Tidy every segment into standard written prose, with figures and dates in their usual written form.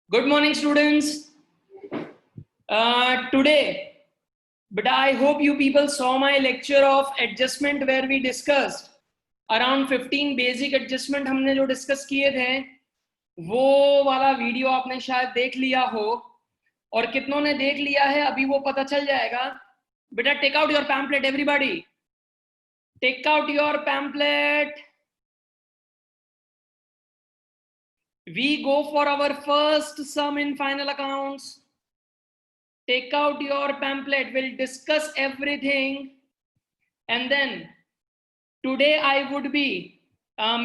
Good morning, students. Today, but I hope you people saw my lecture of adjustment where we discussed around 15 basic adjustment हमने जो discuss किए थे वो वाला video आपने शायद देख लिया हो और कितनों ने देख लिया है अभी वो पता चल जाएगा. बेटा take out your pamphlet, everybody. Take out your pamphlet. We go for our first sum in final accounts. Take out your pamphlet. We'll discuss everything. And then today I would be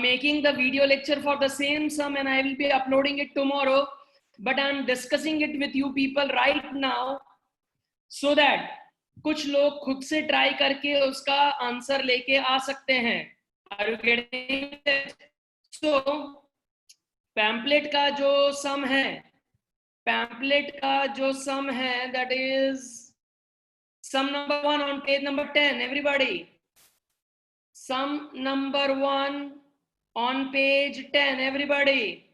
making the video lecture for the same sum and I will be uploading it tomorrow. But I'm discussing it with you people right now so that कुछ लोग खुद से try करके उसका answer लेके आ सकते हैं. Are you getting it? So pamphlet का जो सम है, पैम्पलेट का जो सम है that is sum number 1 on page number 10. Everybody, sum number 1 on page 10. Everybody,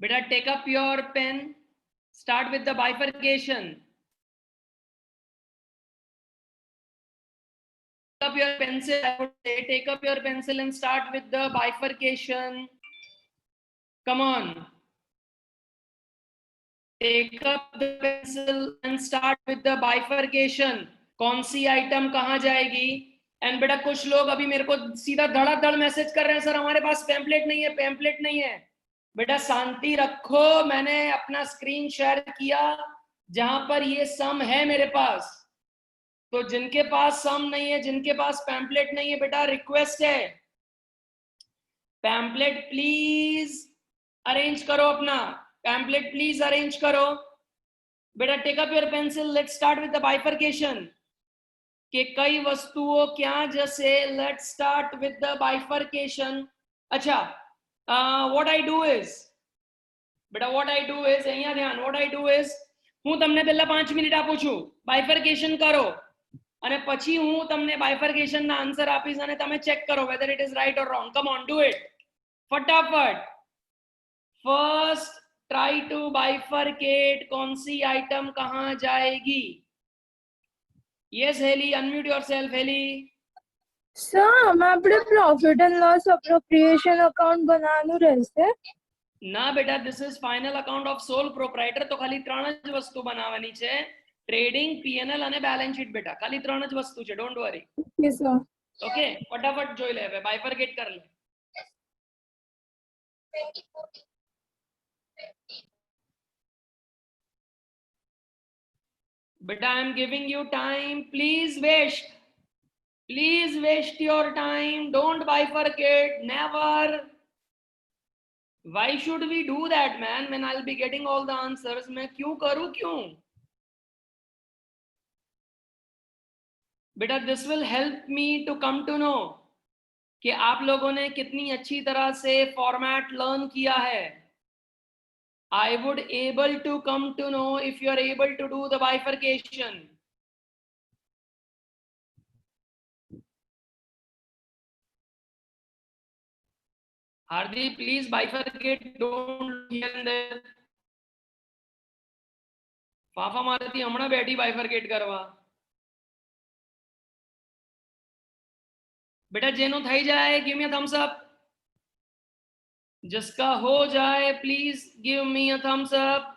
beta take up your pen, start with the bifurcation. Take up your pencil. I would say take up your pencil and start with the bifurcation. Come on, take up the pencil and start with the bifurcation. कौन सी item कहाँ जाएगी? And बेटा कुछ लोग अभी मेरे को सीधा धड़ाधड़ मैसेज कर रहे हैं, सर हमारे पास पैम्पलेट नहीं है, पैम्पलेट नहीं है. बेटा शांति रखो, मैंने अपना स्क्रीन शेयर किया जहां पर ये सम है मेरे पास. तो जिनके पास सम नहीं है, जिनके पास पैम्पलेट नहीं है, बेटा रिक्वेस्ट है पैम्पलेट प्लीज अरेंज करो, अपना पैम्पलेट प्लीज अरेंज करो. बेटा take up your pencil, let's start with the bifurcation. कि कई वस्तुओं क्या जैसे let's start with the bifurcation. अच्छा, व्हाट आई डू इज, बेटा व्हाट आई डू इज, અહીંયા ધ્યાન, व्हाट आई डू इज, હું તમને પહેલા 5 મિનિટ આપું છું, બાઇફરકેશન કરો અને પછી હું તમને બાઇફરકેશન ના આન્સર આપીશ અને તમે ચેક કરો whether it is right or wrong. Come on, do it फटाफट. फर्स्ट ट्राई टू बाइफरकेट, कौन सी आइटम कहां जाएगी. Yes, Heli, unmute yourself, Heli. Sir આપણે profit and loss appropriation account બનાવવાનું રહેશે. ના બેટા, this is final account of sole proprietor. તો ખાલી ત્રણ જ વસ્તુ બનાવવાની છે, ટ્રેડિંગ, P&L અને બેલેન્સ શીટ. બેટા ખાલી ત્રણ જ વસ્તુ છે, don't worry. Okay sir. Okay, ફટાફટ જોઈ લે, હવે બાઇફરકેટ કર લે. बेटा I am giving you time, please waste your time, don't bifurcate, never. Why should we do that, man, when I'll be getting all the answers? मैं क्यों करूं, क्यों? बेटा this will help me to come to know कि आप लोगों ने कितनी अच्छी तरह से फॉर्मेट लर्न किया है. I would able to come to know if you are able to do the bifurcation. Hardi, please bifurcate, don't here and there. फाफा मारती हमणा बैठी बाइफरकेट करवा. बेटा जेनो થઈ જાય, give me a thumbs up. जिसका हो जाए please give me a thumbs up.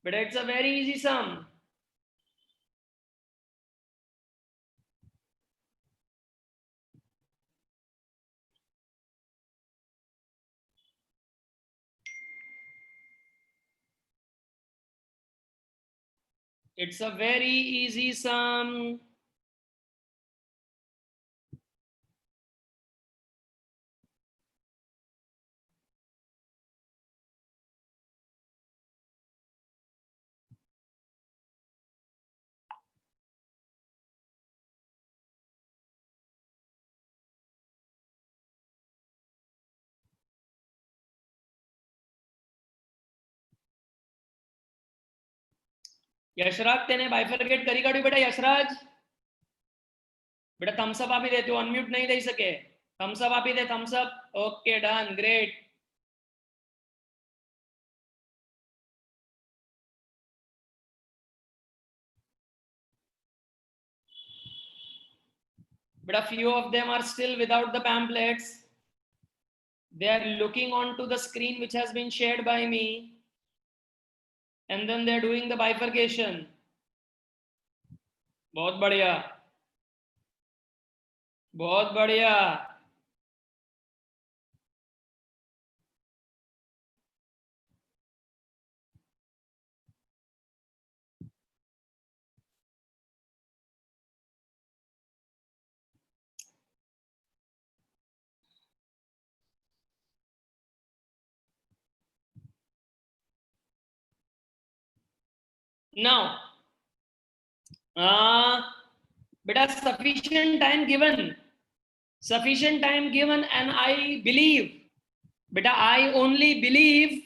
But it's a very easy sum. It's a very easy sum. Yashraj तेने बाइफरकेट करी काढी बेटा यशराज बेटा थम्सअप आपी दे तू अनम्यूट नहीं दे सके थम्सअप आपी दे thumbs up okay done great but a few of them are still without the pamphlets. They are looking onto the screen which has been shared by me, and then they are doing the bifurcation. बहुत बढ़िया, बहुत बढ़िया. Now, beta sufficient time given, and I believe, beta I only believe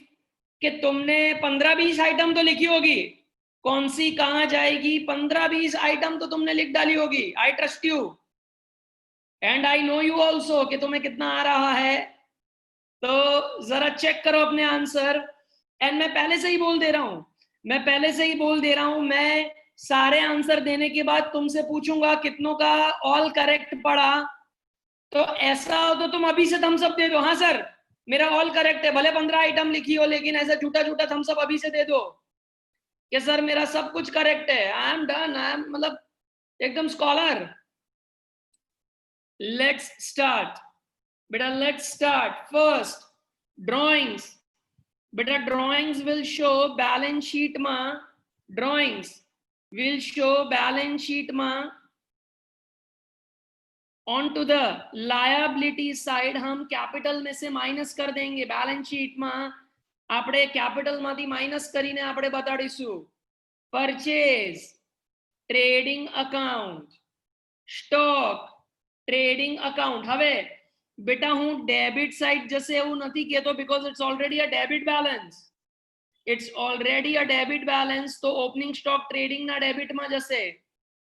कि तुमने 15-20 item तो लिखी होगी. कौन सी कहां जाएगी 15-20 आइटम तो तुमने लिख डाली होगी. I trust you and I know you also कि तुम्हें कितना आ रहा है. तो जरा चेक करो अपने आंसर. एंड मैं पहले से ही बोल दे रहा हूं मैं सारे आंसर देने के बाद तुमसे पूछूंगा कितनों का ऑल करेक्ट पड़ा. तो ऐसा हो तो तुम अभी से थम्सअप दे दो. हाँ सर मेरा ऑल करेक्ट है, भले 15 आइटम लिखी हो लेकिन ऐसा झूठा झूठा थम्सअप अभी से दे दो कि सर मेरा सब कुछ करेक्ट है. I am done, I am मतलब एकदम स्कॉलर. लेट्स स्टार्ट बेटा, लेट्स स्टार्ट. First drawings. बेटा drawings will show balance sheet में. Drawings will show balance sheet में on to the liability side. हम कैपिटल में से माइनस कर देंगे. बैलेंस शीट में આપણે કેપિટલ માંથી માઈનસ કરીને આપણે બતાડીશું. Purchase trading account, stock trading account. હવે બેટા હું ડેબિટ સાઇડ જશે એવું નથી કહેતો because it's already a debit balance. It's already a debit balance. તો ઓપનિંગ સ્ટોક ટ્રેડિંગ ના ડેબિટ માં જશે.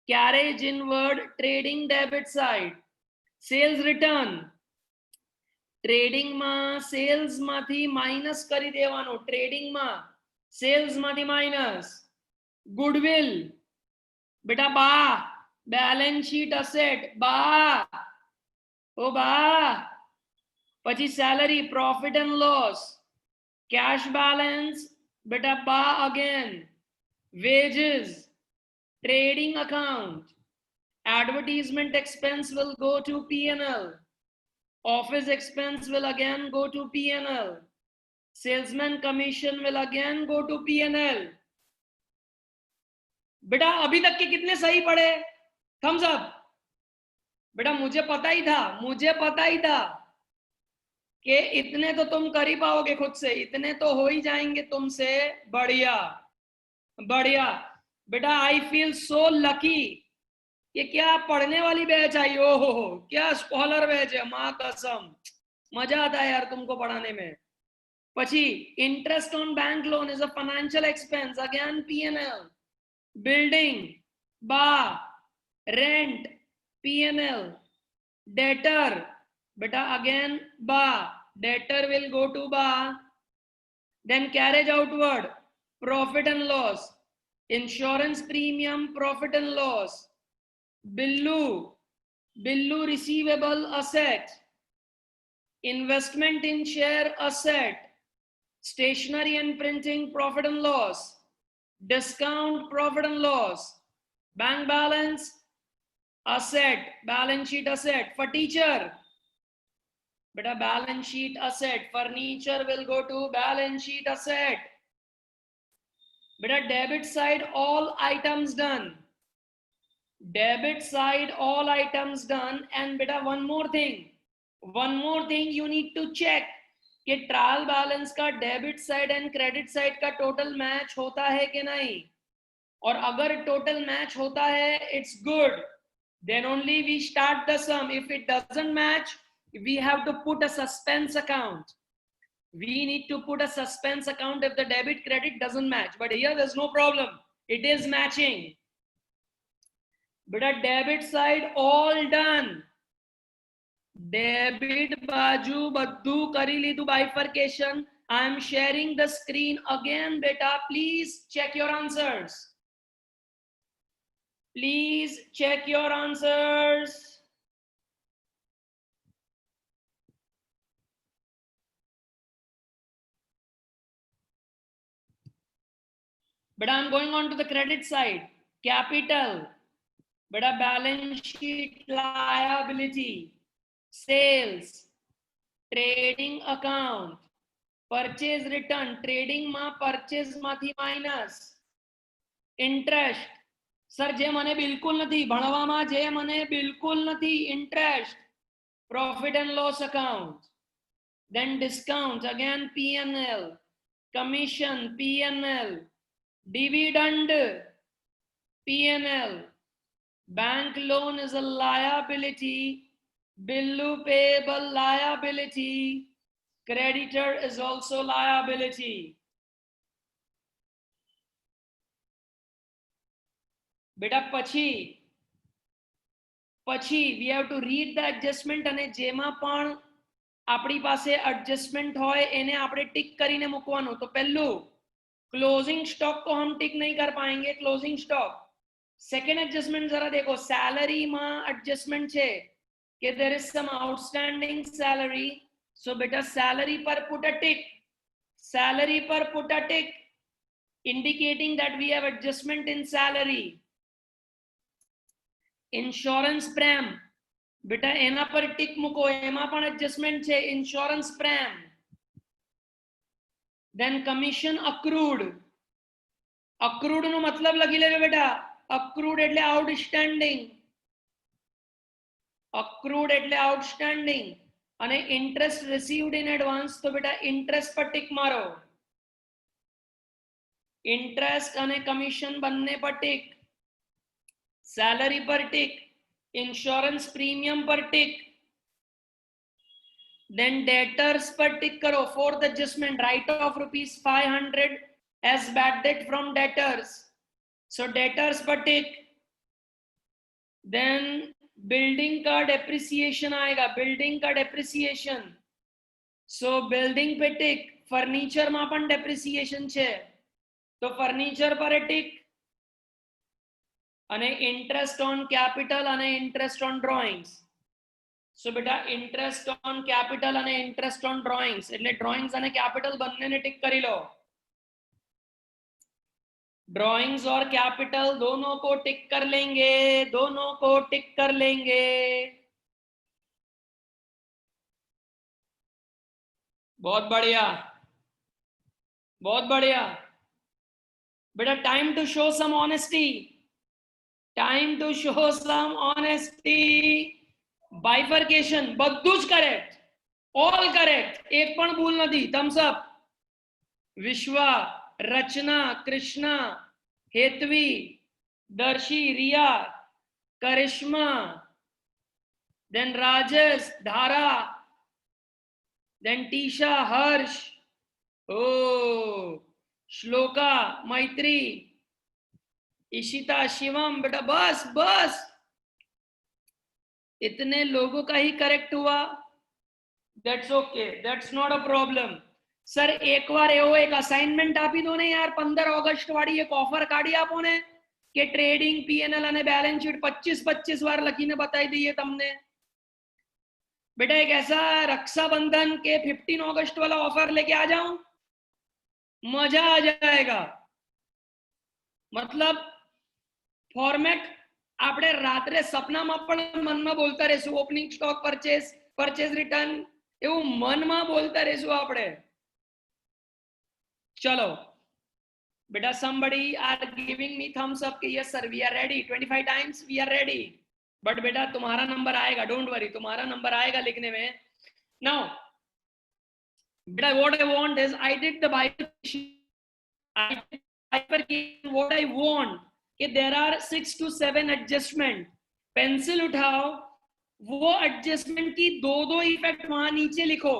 Carriage inward trading debit side. Sales return trading में सेल्स माथी माइनस करी देवानो. ट्रेडिंग में सेल्स माथी माइनस. गुडविल बेटा बा बैलेंस शीट असेट बा ओ बा. पछी salary profit and loss. Cash balance बेटा बा again. Wages trading account. Advertisement expense will go to P&L. Office expense will again go to P&L. Salesman commission will again go to P&L. बेटा अभी तक के कितने सही पड़े? Thumbs up. बेटा मुझे पता ही था कि इतने तो तुम कर ही पाओगे खुद से. इतने तो हो ही जाएंगे तुमसे. बढ़िया बढ़िया बेटा. I feel so lucky. ये क्या पढ़ने वाली बैच आई. ओहो क्या स्कॉलर बैच है. मां कसम मजा आता है यार तुमको पढ़ाने में. पची interest on bank loan is a financial expense. Again P&L. Building बा. Rent P&L. डेटर बेटा अगेन बा. डेटर विल गो टू बा. Then carriage outward profit and loss. Insurance premium profit and loss. Bill receivable asset. Investment in share asset. Stationery and printing profit and loss. Discount profit and loss. Bank balance asset. Balance sheet asset. For teacher beta balance sheet asset. Furniture will go to balance sheet asset. Beta debit side all items done. Debit side all items done. And beta one more thing you need to check कि trial balance का debit side and credit side का total match होता है कि नहीं. और अगर total match होता है it's good. Then only we start the sum. If it doesn't match we have to put a suspense account. We need to put a suspense account if the debit credit doesn't match. But here there's no problem. it is matching. बेटा debit side all done, debit बाजू बद्दू करी लीधु bifurcation. I am sharing the screen again, beta. Please check your answers. Please check your answers. But I'm going on to the credit side. Capital, beta balance sheet liability, sales, trading account, purchase return, trading ma purchase mathi minus, interest. Sir जे मने बिल्कुल नहीं भणवामां जे मने बिल्कुल नहीं interest, profit and loss account, then discount again P&L, commission P&L, dividend P&L, bank loan is a liability, bill payable liability, creditor is also liability. बेटा પછી we have to read the adjustment અને જેમાં પણ આપણી પાસે adjustment હોય એને આપણે ટિક કરીને મૂકવાનું. તો પહેલું क्लोजिंग स्टॉक को हम टिक नहीं कर पाएंगे, क्लोजिंग स्टॉक. सेकंड एडजस्टमेंट जरा देखो, सैलरी में एडजस्टमेंट छे कि there is some outstanding salary, so बेटा सैलरी पर पुट अ टिक, सैलरी पर put a tick indicating that we have adjustment in salary. Insurance premium बेटा एना पर टिक मूको, एमा पण एडजस्टमेंट छे, insurance premium. Then commission accrued, accrued नो मतलब लगी लेवे बेटा, अक्रूड एटले आउटस्टैंडिंग, अक्रूड एटले आउटस्टैंडिंग. અને इंटरेस्ट रिसीव्ड इन एडवांस, तो बेटा इंटरेस्ट पर टिक मारो, इंटरेस्ट અને कमीशन બંને પર टिक, सैलरी पर टिक, इंश्योरेंस प्रीमियम पर टिक. Then debtors पर टिक करो. Fourth adjustment, write off ₹500 as bad debt from debtors, so debtors पर टिक. Then building का depreciation आएगा, building का depreciation, so building पे टिक. फर्नीचर में पण depreciation छे, तो फर्नीचर पर टिक. અને interest on capital અને interest on drawings, so बेटा इंटरेस्ट ऑन कैपिटल અને इंटरेस्ट ऑन ड्रॉइंग्स એટલે ड्रॉइंग्स અને कैपिटल બંનેને ટિક કરી લો. ड्रॉइंग्स और कैपिटल दोनों को टिक कर लेंगे, दोनों को टिक कर लेंगे. बहुत बढ़िया, बहुत बढ़िया. बेटा time to show some honesty, time to show some honesty. Bifurcation બધું જ करेक्ट, ऑल करेक्ट, एक पण भूल નથી. Thumbs up. विश्वा, रचना, कृष्णा, हेतवी, दर्शी, रिया, करिश्मा, देन राजेश, धारा, देन टीशा, हर्ष, ओ श्लोका, मैत्री, इशिता, शिवम. बेटा बस बस इतने लोगों का ही करेक्ट हुआ, that's okay, that's not a problem. Sir एक बार एवो एक असाइनमेंट आपी दो ने यार, 15 ऑगस्ट वाली एक ऑफर काढी आपो ने કે ટ્રેડિંગ P&L અને બેલેન્સ શીટ 25 વાર લખીને બતાવી દઈએ તમને. बेटा एक ऐसा रक्षाबंधन के 15 अगस्त वाला ऑफर लेके आ जाऊं, मजा आ जाएगा. मतलब फॉर्मेट આપણે રાત્રે સપનામાં પણ મનમાં બોલતા રહેશું, opening stock purchase, purchase return, એવું મનમાં બોલતા રહેશું આપણે. ચલો बेटा somebody are giving me thumbs up कि yes sir we are ready, 25 times we are ready. But बेटा तुम्हारा नंबर आएगा, डोंट वरी, तुम्हारा नंबर आएगा लिखने में. नाउ बेटा what I want is I did the bifurcation. What I want कि there are 6 to 7 adjustment. Pencil उठाओ, वो एडजस्टमेंट की दो इफेक्ट वहां नीचे लिखो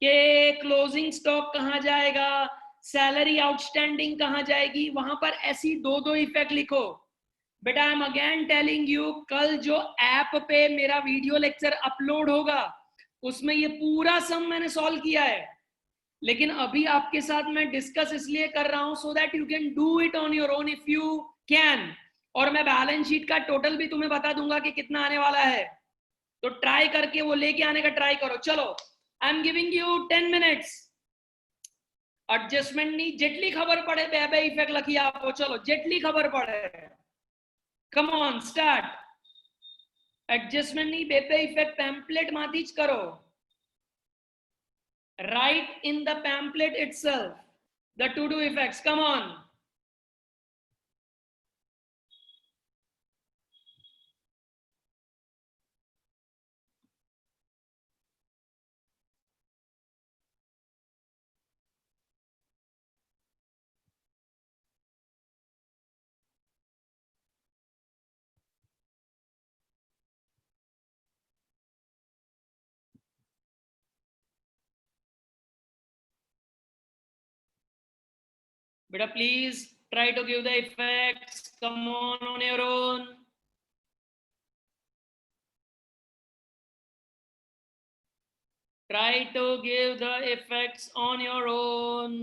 कि क्लोजिंग स्टॉक कहां जाएगा, सैलरी आउटस्टैंडिंग कहां जाएगी, वहां पर ऐसी दो दो इफेक्ट लिखो। बेटा I M again telling you, कल जो ऐप पे मेरा वीडियो लेक्चर अपलोड होगा उसमें ये पूरा सम मैंने सॉल्व किया है, लेकिन अभी आपके साथ मैं डिस्कस इसलिए कर रहा हूं so that you can do it on your own if you can. और मैं बैलेंस शीट का टोटल भी तुम्हें बता दूंगा कि कितना आने वाला है, तो ट्राई करके वो लेके आने का ट्राई करो। चलो आई am giving you 10 minutes. Adjustment नहीं, जेटली खबर पड़े बे इफेक्ट लखी आपको, चलो जेटली खबर पड़े, कम ऑन स्टार्ट। एडजस्टमेंट नहीं, बेबे इफेक्ट पैम्पलेट माथी ज करो, write in the pamphlet itself the to do effects, come on. Beta, please try to give the effects. Come on your own. Try to give the effects on your own.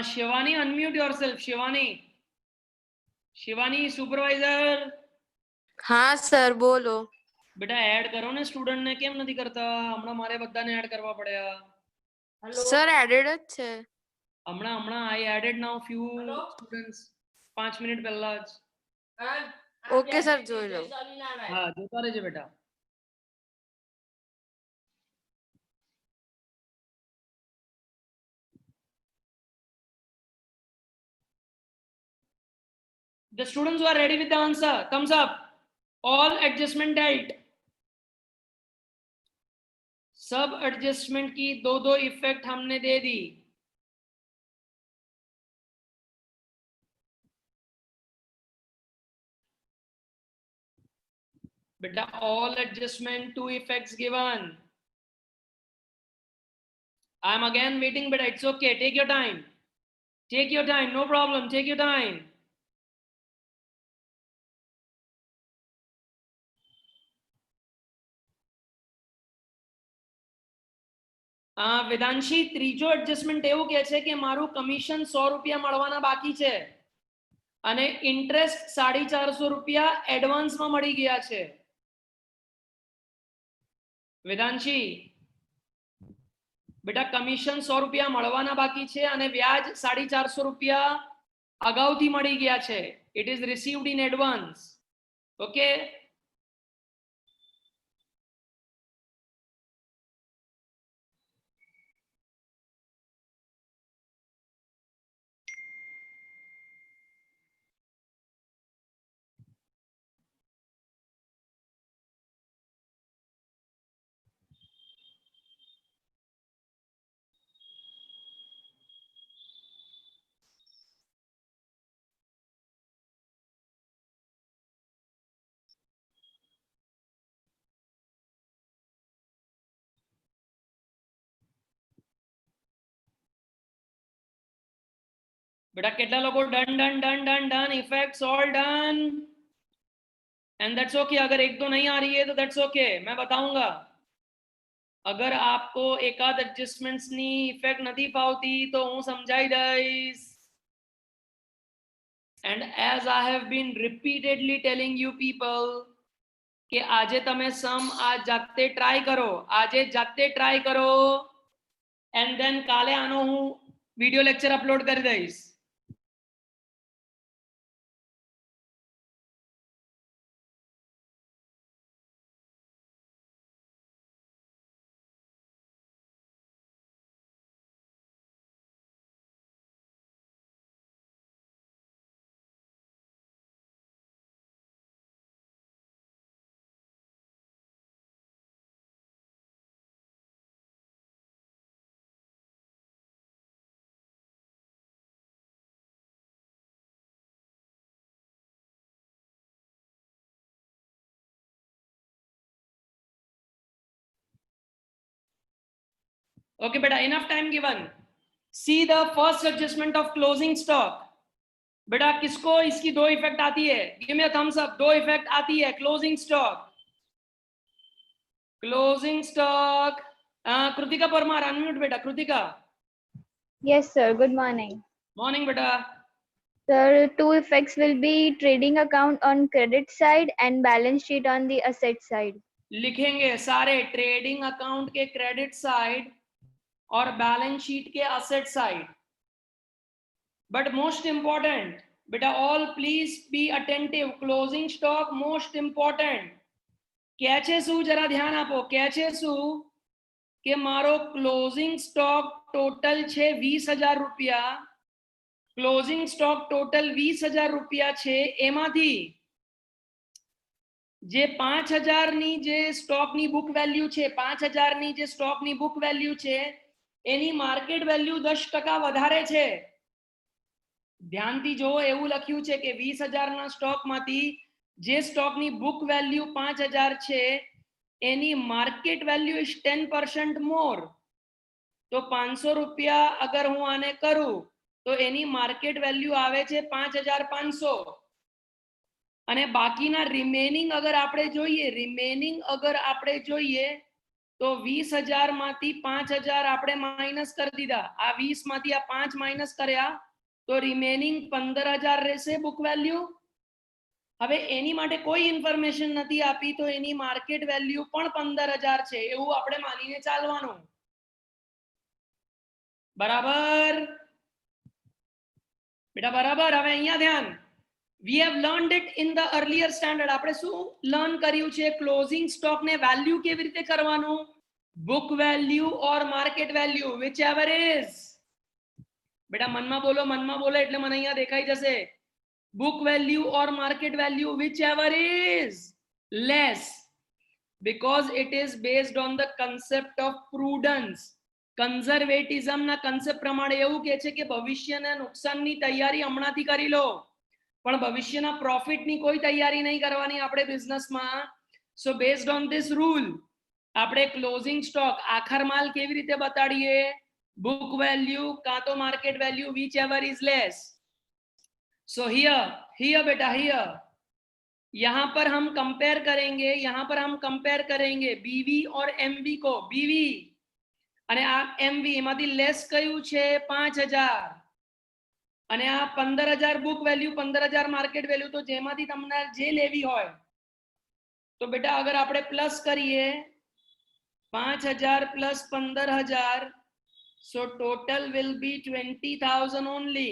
Shivani, unmute yourself. Shivani, supervisor. हाँ sir बोलो। बेटा add करो ने student ने, केम નથી કરતા? હમણાં મારે બધાને એડ કરવા પડ્યા. સર એડેડ જ છે। હમણાં I added now few students 5 minute પહેલા જ. ઓકે સર જોઈ લો। હા જોતા રહેજો બેટા. The students who are ready with the answer, thumbs up. All adjustment dealt. सब एडजस्टमेंट की दो दो इफेक्ट हमने दे दी। बेटा all adjustment, 2 effects given. I am again waiting, but it's okay. Take your time. Take your time. No problem. Take your time. Vedanshi, ત્રીજો adjustment એવું કહે છે કે મારું કમિશન 100 રૂપિયા મળવાના બાકી છે અને ઇન્ટરેસ્ટ 450 રૂપિયા એડવાન્સમાં મળી ગયા છે। વેદાંશી બેટા કમિશન 100 રૂપિયા મળવાના બાકી છે અને વ્યાજ 450 રૂપિયા અગાઉથી મળી ગયા છે। It is received in advance. Okay, बेटा કેટલા લોકો done done done done done effects all done and that's okay. अगर एक दो नहीं आ रही है तो दैट्स ओके, मैं बताऊंगा। अगर आपको एकाद एडजस्टमेंट्स नी इफेक्ट नहीं फावती तो हूँ समझाई दईश। And as I have been repeatedly telling you people कि आजे तमे सम आज जाते ट्राई करो, आजे जाते ट्राई करो एंड देन काले आनो हूँ वीडियो लेक्चर अपलोड कर दईश। Okay beta, enough time given. See the first adjustment of closing stock. बेटा किसको इसकी दो इफेक्ट आती है? Give me a thumbs up. दो इफेक्ट आती है closing stock. Closing stock. Kritika Parmar unmute बेटा. Kritika. Yes, sir. Good morning. Morning बेटा. Sir, two effects will be trading account on credit side and balance sheet on the asset side. लिखेंगे सारे trading account के credit side और balance sheet के asset side. But most important बेटा, all please be attentive. Closing stock most important. कैचे सु जरा ध्यान आपो. कैचे सु के मारो क्लोजिंग स्टॉक टोटल छे 20,000 रुपया. क्लोजिंग स्टॉक टोटल 20,000 रुपया छे. एमांथी जे 5,000 ની જે સ્ટોક ની બુક વેલ્યુ છે, 5,000 ની જે સ્ટોક ની બુક વેલ્યુ છે, એની માર્કેટ વેલ્યુ 10% વધારે છે. ધ્યાનથી જો એવું લખ્યું છે કે 20,000 ના સ્ટોક માંથી જે સ્ટોક ની બુક વેલ્યુ 5,000 છે, એની માર્કેટ વેલ્યુ ઇઝ 10% મોર. તો 500 રૂપિયા અગર હું આને કરું તો એની માર્કેટ વેલ્યુ આવે છે 5,500. અને બાકીના રિમેનિંગ અગર આપણે જોઈએ તો 20,000 માંથી 5,000 આપણે માઈનસ કરી દીધા. આ 20 માંથી આ 5 માઈનસ કર્યા તો રિમેનિંગ 15,000 રહેશે બુક વેલ્યુ. હવે એની માટે કોઈ ઇન્ફોર્મેશન નથી આપી તો એની માર્કેટ વેલ્યુ પણ 15,000 છે એવું આપણે માનીને ચાલવાનું. બરાબર બેટા, બરાબર. હવે અહીંયા ધ્યાન. We have learned it in the earlier standard. આપણે શું લર્ન કર્યું છે? ક્લોઝિંગ સ્ટોક ને વેલ્યુ કેવી રીતે કરવાનું? Book value or market value, whichever is. બેટા મનમાં બોલો એટલે મને અહીંયા દેખાઈ જશે. book value or market value, whichever is less, because it is based on the concept of prudence. કન્ઝર્વેટિઝમ ના કન્સેપ્ટ પ્રમાણે એવું કહે છે કે ભવિષ્યના નુકસાનની તૈયારી હમણાંથી કરી લો, પણ ભવિષ્યના પ્રોફિટની કોઈ તૈયારી નહીં કરવાની આપણે બિઝનેસમાં. સો બેઝડ ઓન ધીસ રૂલ આપણે ક્લોઝિંગ સ્ટોક આખર માલ કેવી રીતે બતાડીએ? બુક વેલ્યુ કાં તો market value, whichever is less. So here बेटा, here यहाँ पर हम कंपेयर करेंगे बीवी और एमवी को. बीवी અને આ એમવી એમાંથી લેસ કયું છે? 5,000. અને આ 15,000 બુક વેલ્યુ, 15,000 માર્કેટ વેલ્યુ. તો જેમાંથી તમને જે લેવી હોય તો બેટા અગર આપણે પ્લસ કરીએ 5,000 plus 15,000, so total will be 20,000 only.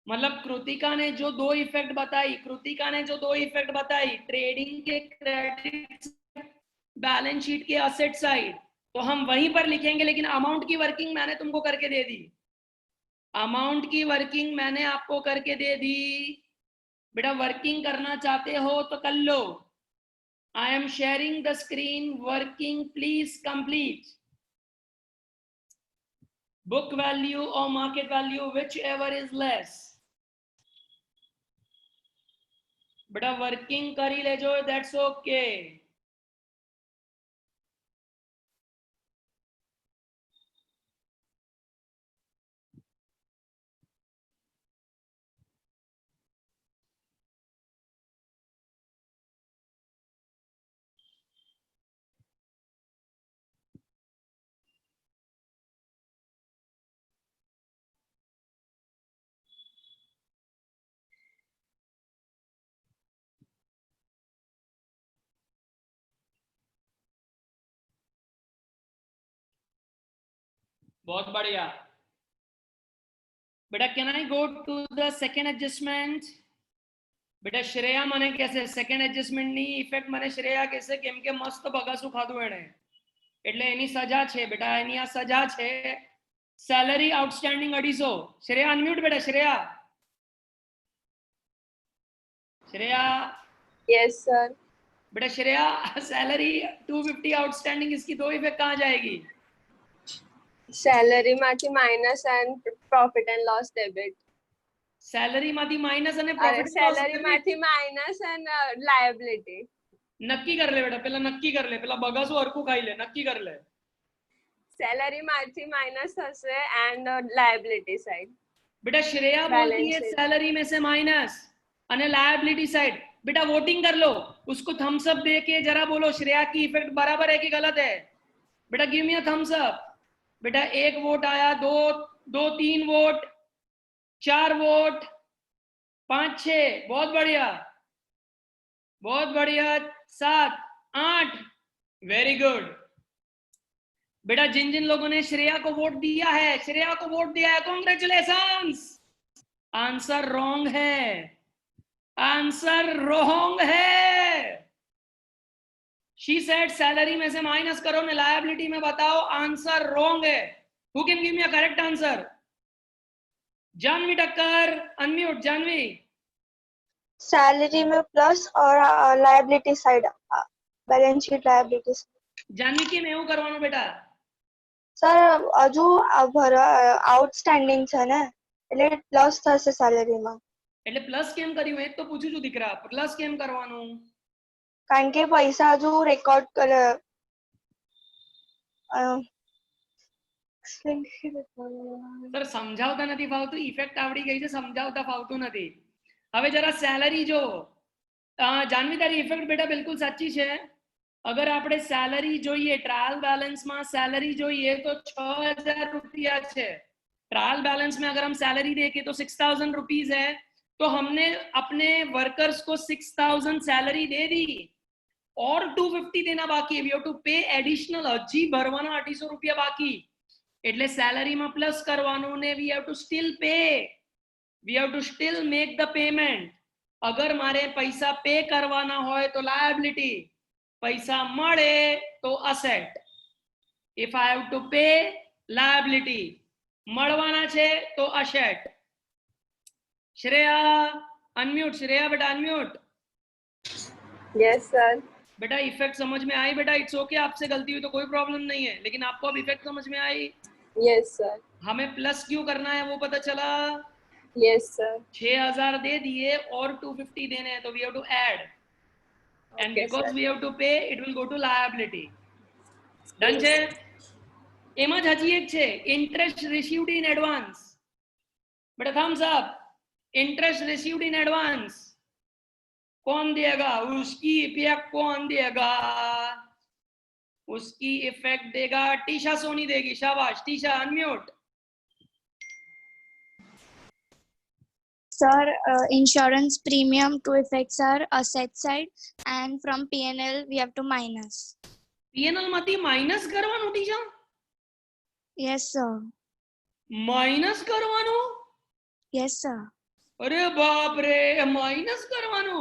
मतलब कृतिका ने जो दो इफेक्ट बताई, ट्रेडिंग के क्रेडिट, बैलेंस शीट के असेट साइड, तो हम वहीं पर लिखेंगे. लेकिन अमाउंट की वर्किंग मैंने तुमको करके दे दी. अमाउंट की वर्किंग मैंने आपको करके दे दी. बेटा वर्किंग करना चाहते हो तो कर लो. I am sharing the screen. Working please complete. Book value और market value, whichever is less. बेटा वर्किंग करी लेजो, दैट्स ओके. बहुत बढ़िया बेटा. Can I go to the second adjustment? बेटा श्रेया મને કહેશે સેકન્ડ એડજસ્ટમેન્ટ ની ઇફેક્ટ મને શ્રેયા કહેશે કેમ કે મસ્ત બગાસું ખાધું એણે એટલે એની સજા છે બેટા. એની આ સજા છે. Salary outstanding 250. શ્રેયા અનમ્યુટ બેટા. Shreya Yes, sir. बेटा श्रेया सैलरी 250 आउटस्टैंडिंग, इसकी दो इफेक्ट कहाँ जाएगी? सैलरी માંથી minus and profit and loss debit. Salary માંથી માઈનસ અને અરે પ્રોફિટ સેલરી માંથી માઈનસ એન્ડ લાયબિલિટી. નક્કી કર લે બેટા. પેલા નક્કી કર લે. પેલા બગાસું હરખું ખાઈ લે. નક્કી કર લે. સેલરી માંથી માઇનસ થશે એન્ડ લાયબિલિટી સાઈડ. बेटा श्रेया बोलती है Balance sheet. सैलरी में से माइनस અને लायबिलिटी साइड. बेटा वोटिंग कर लो, उसको थम्स अप दे के जरा बोलो श्रेया की इफेक्ट बराबर है कि गलत है. बेटा give me a thumbs up. बेटा एक वोट आया, दो 3 वोट, 4 वोट, 5 6, बहुत बढ़िया, बहुत बढ़िया, 7 8, वेरी गुड. बेटा जिन जिन लोगों ने श्रेया को वोट दिया है, श्रेया को वोट दिया है, कॉन्ग्रेचुलेशंस. आंसर रॉन्ग है, आंसर रॉन्ग है. शी सेड सैलरी में से माइनस करो ने लायबिलिटी में बताओ, आंसर रॉन्ग है. Who can give me a correct answer? Janvi Thakkar, unmute Janvi. Salary में प्लस और liability side balance sheet liability. Janvi के मैं करवानो बेटा. સર હજુ આઉટસ્ટેન્ડિંગ છે ને એટલે પ્લસ થશે સેલેરીમાં. એટલે પ્લસ કેમ કર્યું એ તો પૂછું છું દીકરા, પ્લસ કેમ કરવાનું? કારણ કે પૈસા હજુ રેકોર્ડ કરે. સર સમજાવતા નથી ફાવતું, ઇફેક્ટ આવડી ગઈ છે, સમજાવતા ફાવતું નથી. હવે જરા સેલરી જો. જાનવી તારી ઇફેક્ટ બેટા બિલકુલ સાચી છે. अगर આપણે સેલરી જોઈએ, ટ્રાયલ બેલેન્સમાં સેલરી જોઈએ તો 6000 रुपया છે. ट्रायल बैलेंस में अगर हम सैलरी देखें तो 6000 रुपीज है, तो हमने अपने वर्कर्स को 6000 सैलरी दे दी और 250 देना बाकी है. वी हैव टू पे एडिशनल, हजी भरवाना 800 रुपया बाकी. એટલે સેલરીમાં પ્લસ કરવાનું ને we have to steel pay, we have to steel make the payment. અગર મારે પૈસા પે કરવાના હોય તો લાયબિલિટી, પૈસા મળે તો asset. If I have to pay, liability, મળવાના છે તો અસેટ. શ્રેયા અનમ્यूट, श्रेया बेटा अनम्यूट. Yes sir. बेटा इफेक्ट समझ में आई? बेटा इट्स ओके, आपसे गलती हुई तो कोई प्रॉब्लम नहीं है, लेकिन आपको अब इफेक्ट समझ में आई. Yes sir. हमें प्लस क्यों करना है वो पता चला. Yes sir. 6000 दे दिए और 250 देने हैं, तो we have to add, and Okay, because sir. We have to pay it will go to liability. Done છે. એમાં જ હજી એક છે, ઇન્ટરેસ્ટ રિસીવ્ડ ઇન એડવાન્સ. बेटा thumbs up. Interest received in advance कौन देगा? उसकी इफेक्ट कौन देगा? उसकी इफेक्ट देगा टीशा सोनी देगी. शाबाश Trisha, unmute. Sir, insurance premium to effects are asset side and from P&L we have to minus. PNL માંથી માઈનસ કરવાનું ટીશા? Yes, sir. માઈનસ કરવાનું? Yes, sir. અરે બાપ રે, माइनस करवानो.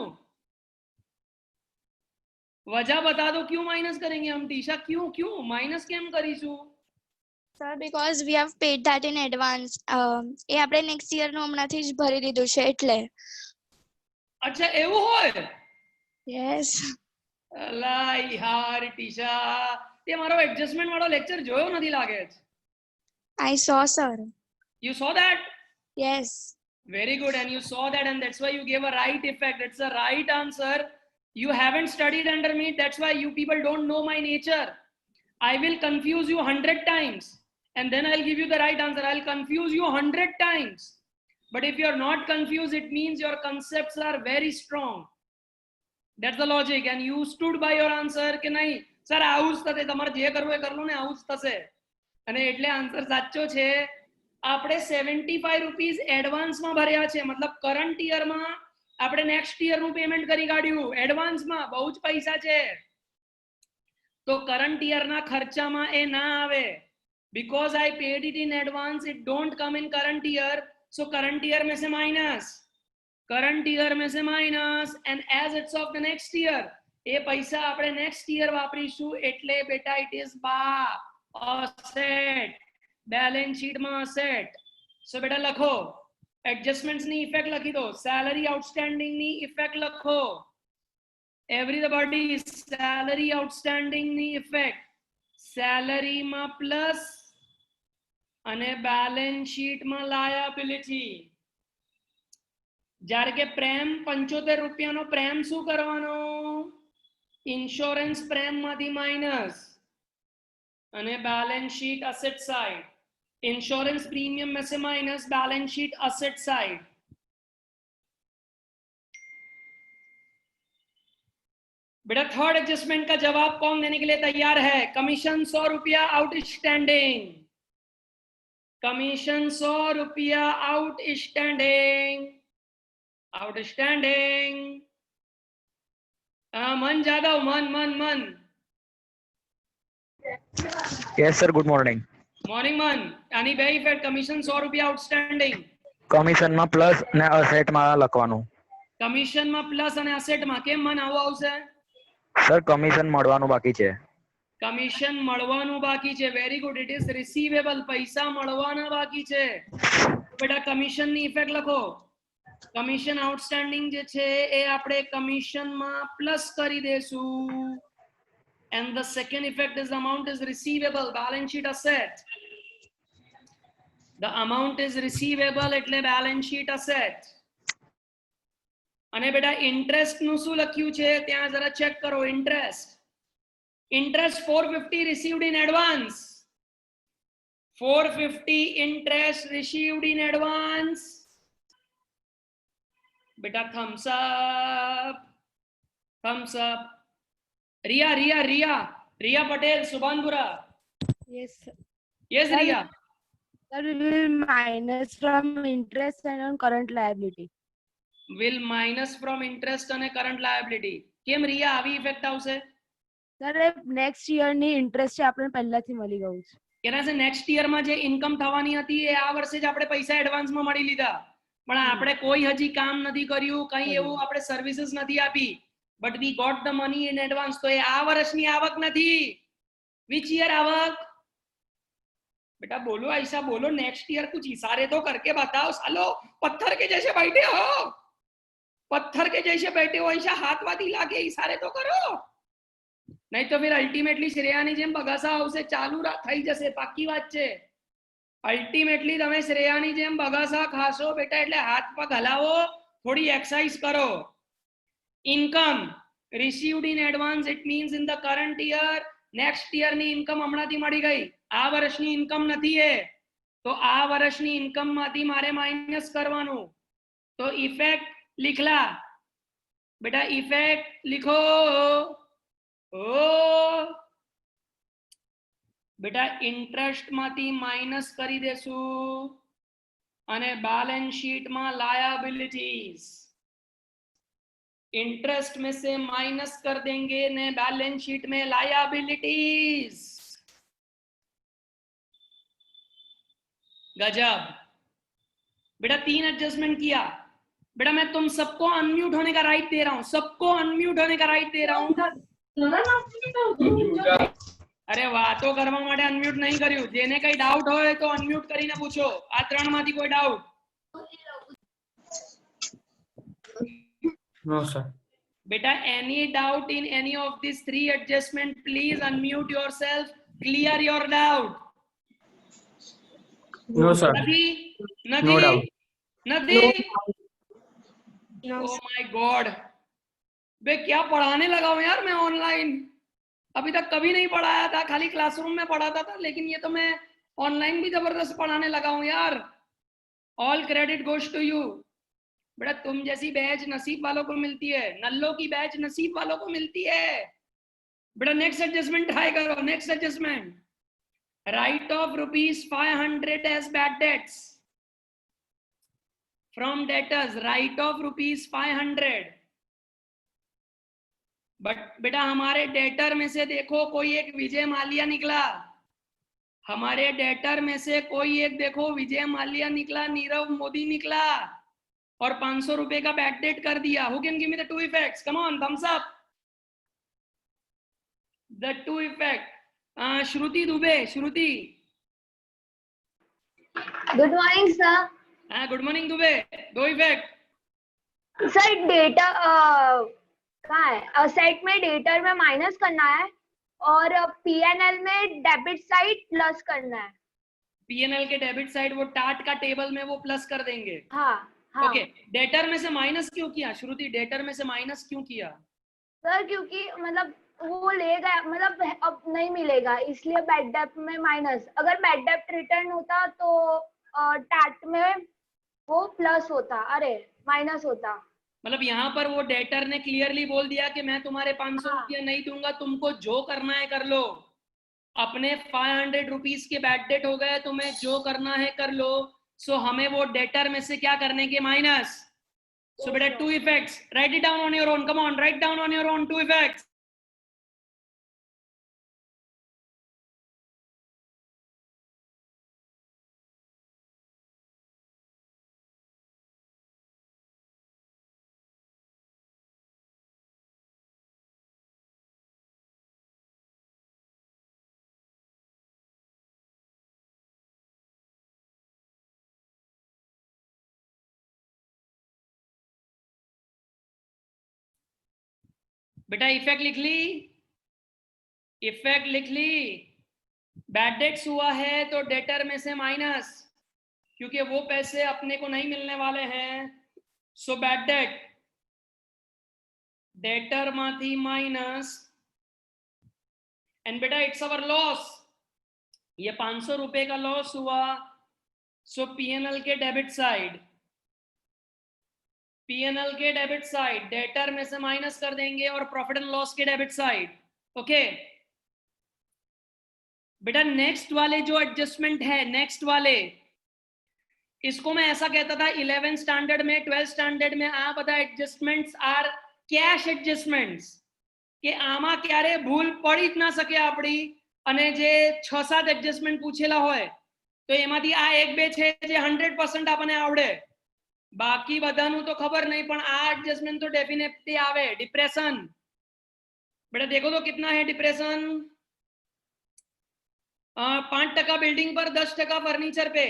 वजह बता दो क्यों माइनस करेंगे हम टीशा? क्यों क्यों माइनस કેમ કરીશું? Sir, because we have paid that in advance. એ આપણે next year નું હમણાંથી જ ભરી દીધું છે એટલે. अच्छा એવું હોય? Yes. અલા યાર ટીશા, તે મારો એડજસ્ટમેન્ટ વાળો લેક્ચર જોયો નથી લાગે છે. I saw, sir. You saw that? Yes. Very good, and you saw that, and that's why you gave a right effect. It's a right answer. You haven't studied under me, that's why you people don't know my nature. I will confuse you 100 times and then I'll give you the right answer. I'll confuse you 100 times, but if you're not confused, it means your concepts are very strong. That's the logic, and you stood by your answer કે નહીં sir આવું જ થશે, તમારે જે કરવું એ કરી લો ને, આવું જ થશે. અને એટલે આન્સર સાચો છે. આપણે 75 રૂપીસ એડવાન્સમાં ભર્યા છે, મતલબ કરંટ યરમાં આપણે નેક્સ્ટ યરનું પેમેન્ટ કરી કાઢ્યું એડવાન્સમાં. બહુ જ પૈસા છે, તો કરંટ યરના ખર્ચામાં એ ના આવે. because I paid it in advance, it don't come in current year, so current year में से minus, current year में से minus, and as it's of the next year, એ પૈસા આપણે next year વાપરીશું, એટલે બેટા it is asset, balance sheet માં asset. so બેટા લખો adjustments ની effect લખી દો, salary outstanding ની effect લખો. everybody salary outstanding ની effect, salary માં plus અને balance sheet માં liability. જ્યારે કે પ્રેમ 75 રૂપિયાનો પ્રેમ શું કરવાનો? ઇન્સ્યોરન્સ પ્રેમ માંથી માઈનસ. અને balance sheet asset side. Insurance premium में से minus balance sheet asset side. बेटा थर्ड एडजस्टमेंट का जवाब कौन देने के लिए तैयार है? कमीशन 100 रुपया आउटस्टैंडिंग. कमीशन 100 रुपया आउटस्टैंडिंग. आउटस्टैंडिंग. मन जादव, मन मन मन. Yes, sir. Good morning. Morning મન. આની બે ઇફેક્ટ. કમિશન 100 રૂપિયા આઉટસ્ટેન્ડિંગ. કમિશનમાં પ્લસ ને અસેટમાં લખવાનું. કમિશનમાં પ્લસ અને અસેટમાં કેમ મન આવું આવશે? સર કમિશન મળવાનું બાકી છે. કમિશન મળવાનું બાકી છે. Very good. It is receivable. પૈસા મળવાના બાકી છે. બેટા કમિશનની ઇફેક્ટ લખો. કમિશન આઉટસ્ટેન્ડિંગ જે છે એ આપણે કમિશનમાં પ્લસ કરી દેશું. And the second effect is the amount is receivable. Balance sheet asset. The amount is receivable એટલે balance sheet asset. અને બેટા ઇન્ટરેસ્ટ નું શું લખ્યું છે ત્યાં જરા ચેક કરો. Interest 450 received in advance. 450 interest received in advance. बेटा thumbs up. Thumbs up. Riya Patel Subhanpura. Yes, sir. Yes, Sir, Riya. Sir, we will minus from interest and on current liability. Will minus from interest અને current liability. કેમ રિયા આવી effect આવશે? Sir, next year ની interest છે આપણે પહેલાથી મળી ગયું છે. કેના છે નેક્સ્ટ યર માં જે ઇન્કમ થવાની હતી એ આ વર્ષે જ આપણે પૈસા એડવાન્સ માં મળી લીધા. પણ આપણે કોઈ હજી કામ નથી કર્યું, કઈ એવું આપણે સર્વિસીસ નથી આપી. But we got the money in advance. तो ये आ वर्षनी आवक नहीं. Which year आवक? बेटा बोलो ऐसा बोलो. नेक्स्ट ईयर कुछ इशारे तो करके बताओ. सालो पत्थर के जैसे बैठे हो. पत्थर के जैसे बैठे हो ऐसा हाथ वाथ हिला के इशारे तो करो. नहीं तो फिर अल्टिमेटली श्रेयानी जेम बगासा आवશે ચાલુ થઈ જશે. પાકી વાત છે. અલ્ટિમેટલી તમે શ્રેયાની જેમ બગાસા ખાશો બેટા. એટલે હાથ પગ હલાવો, થોડી એક્સરસાઇઝ કરો. Income received in advance, it means in the current year. Next year ની ઇન્કમ હમણાંથી મળી ગઈ. આ વર્ષની ઇન્કમ નથી હે તો આ વર્ષની ઇન્કમ માંથી મારે માઇનસ કરવાનું. તો ઇફેક્ટ લીખલા બેટા. ઇફેક્ટ લીખો. ઓ બેટા ઇન્ટરેસ્ટ માંથી માઇનસ કરી દેશું અને બેલેન્સ શીટ માં લાયબિલિટીઝ. इंटरेस्ट में से माइनस कर देंगे ने बैलेंस शीट में लायबिलिटीज. गजब बेटा. 3 एडजस्टमेंट किया बेटा. मैं तुम सबको अनम्यूट होने का राइट दे रहा हूं. सबको अनम्यूट होने का राइट दे रहा हूं. अरे वातो करवा माटे अनम्यूट नहीं कर्યું. जेने कई डाउट होय तो अनम्यूट કરીને પૂછો. આ ત્રણ માંથી કોઈ doubt? No, sir. Beta, any doubt in any of these 3 adjustment, please unmute yourself. Clear your doubt. No, sir. Nothing? No doubt. Nothing? Oh my God. बे क्या पढ़ाने लगा हूं यार मैं ऑनलाइन. अभी तक कभी नहीं पढ़ाया था. खाली क्लासरूम में पढ़ाता था. लेकिन ये तो मैं ऑनलाइन भी जबरदस्त पढ़ाने लगा हूं यार. All credit goes to you. बेटा तुम जैसी बैच नसीब वालों को मिलती है. नल्लों की बैच नसीब वालों को मिलती है. बेटा नेक्स्ट एडजस्टमेंट ट्राई करो. Next adjustment. Write off ₹500 as bad debts from debtors. Write off ₹500. But बेटा हमारे डेटर में से देखो कोई एक विजय माल्या निकला. हमारे डेटर में से कोई एक देखो विजय माल्या निकला, नीरव मोदी निकला और 500 रुपए का बैड डेट कर दिया. Who can give me the 2 effects? Come on, thumbs up. The 2 effect. Shruti Dubey. Shruti. Good morning, sir. Good morning Dubey. 2 effect. Sir data कहाँ है? असेट में डेटर में माइनस करना है और पीएनएल में डेबिट साइड प्लस करना है. पीएनएल के डेबिट साइड वो टाट का टेबल में वो प्लस कर देंगे. हाँ हाँ. ओके. डेटर में से माइनस क्यों किया श्रुति? डेटर में से माइनस क्यों किया? सर क्योंकि मतलब वो ले गया, मतलब अब नहीं मिलेगा, इसलिए बैड डेप्ट में माइनस। अगर बैड डेप्ट रिटर्न होता तो टैट में वो प्लस होता, अरे माइनस होता। मतलब यहाँ पर वो डेटर ने क्लियरली बोल दिया कि मैं तुम्हारे 500 हाँ। रुपया नहीं दूंगा, तुमको जो करना है कर लो। अपने 500 रुपीज के बैड डेट हो गए, तुम्हें जो करना है कर लो। सो हमें वो डेटर में से क्या करने के, माइनस। सो बेटा 2 effects, right it down on your own, come on, write down on your own 2 effects. बेटा इफेक्ट लिख ली, इफेक्ट लिख ली। बैड डेट्स हुआ है तो डेटर में से माइनस, क्योंकि वो पैसे अपने को नहीं मिलने वाले हैं। सो बैड डेट डेटर माथी माइनस, एंड बेटा इट्स अवर लॉस, ये 500 रुपए का लॉस हुआ। सो पीएनएल के डेबिट साइड, पीएनएल के डेबिट साइड डेटर में से माइनस कर देंगे, और प्रॉफिट एंड लॉस के डेबिट साइड। ओके बेटा नेक्स्ट वाले जो एडजस्टमेंट है, नेक्स्ट वाले, इसको मैं ऐसा कहता था 11th स्टैंडर्ड में, 12th स्टैंडर्ड में आ બધા एडजस्टमेंट्स आर कैश एडजस्टमेंट्स, કે આમાં ક્યારે ભૂલ પડી જ ના શકે આપણી, અને જે 6-7 એડજસ્ટમેન્ટ પૂછેલા હોય તો એમાંથી આ 1-2 છે જે 100% આપણને આવડે, બાકી બધાનું તો ખબર નહીં, પણ આ એડજસ્ટમેન્ટ તો ડેફિનેટલી આવે। डिप्रेशन बेटा देखो तो कितना है डिप्रेशन, 5% बिल्डिंग पर 10% फर्नीचर पे,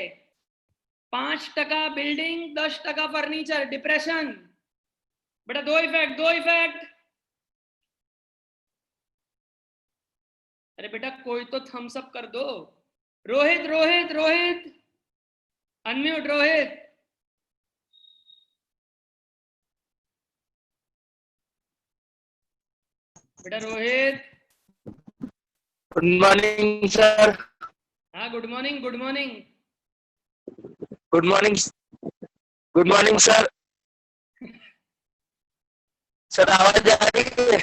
5% बिल्डिंग 10% फर्नीचर, डिप्रेशन। बेटा दो इफेक्ट। अरे बेटा कोई तो थम्स अप कर दो। रोहित अनम्यूट रोहित। बेटा रोहित। Good morning sir. हाँ good morning good morning sir. Sir आवाज आ रही है?